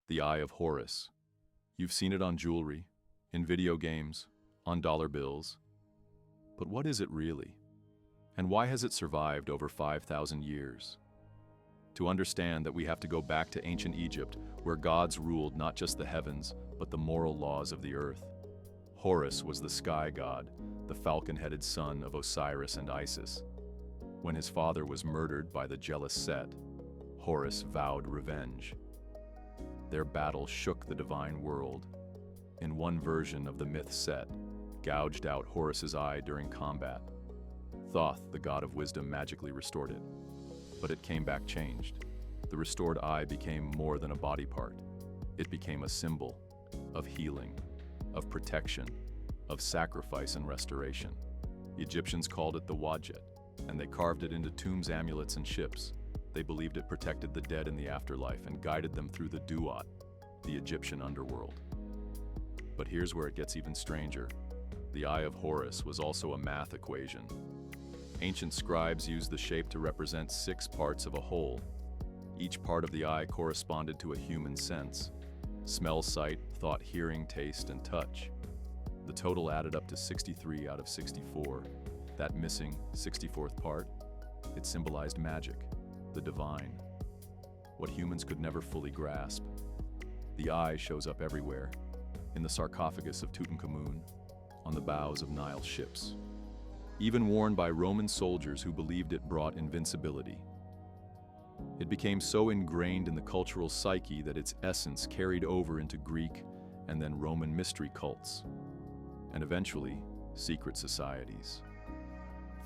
The Eye of Horus. You've seen it on jewelry, in video games, on dollar bills. But what is it really? And why has it survived over 5,000 years? To understand that, we have to go back to ancient Egypt, where gods ruled not just the heavens, but the moral laws of the earth. Horus was the sky god, the falcon-headed son of Osiris and Isis. When his father was murdered by the jealous Set, Horus vowed revenge. Their battle shook the divine world. In one version of the myth, Set gouged out Horus's eye during combat. Thoth, the god of wisdom, magically restored it. But it came back changed. The restored eye became more than a body part. It became a symbol of healing, of protection, of sacrifice and restoration. Egyptians called it the Wadjet, and they carved it into tombs, amulets, and ships. They believed it protected the dead in the afterlife and guided them through the Duat, the Egyptian underworld. But here's where it gets even stranger. The Eye of Horus was also a math equation. Ancient scribes used the shape to represent 6 parts of a whole. Each part of the eye corresponded to a human sense: smell, sight, thought, hearing, taste, and touch. The total added up to 63 out of 64. That missing 64th part, it symbolized magic, the divine, what humans could never fully grasp. The eye shows up everywhere: in the sarcophagus of Tutankhamun, on the bows of Nile ships, even worn by Roman soldiers who believed it brought invincibility. It became so ingrained in the cultural psyche that its essence carried over into Greek and then Roman mystery cults, and eventually secret societies.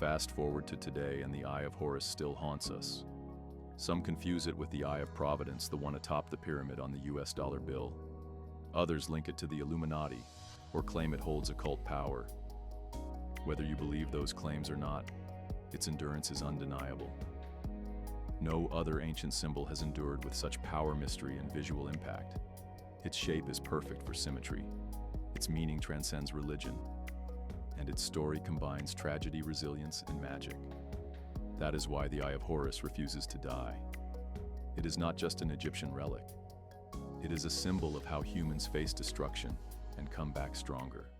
Fast forward to today, and the Eye of Horus still haunts us. Some confuse it with the Eye of Providence, the one atop the pyramid on the US dollar bill. Others link it to the Illuminati or claim it holds occult power. Whether you believe those claims or not, its endurance is undeniable. No other ancient symbol has endured with such power, mystery, and visual impact. Its shape is perfect for symmetry. Its meaning transcends religion. And its story combines tragedy, resilience, and magic. That is why the Eye of Horus refuses to die. It is not just an Egyptian relic. It is a symbol of how humans face destruction and come back stronger.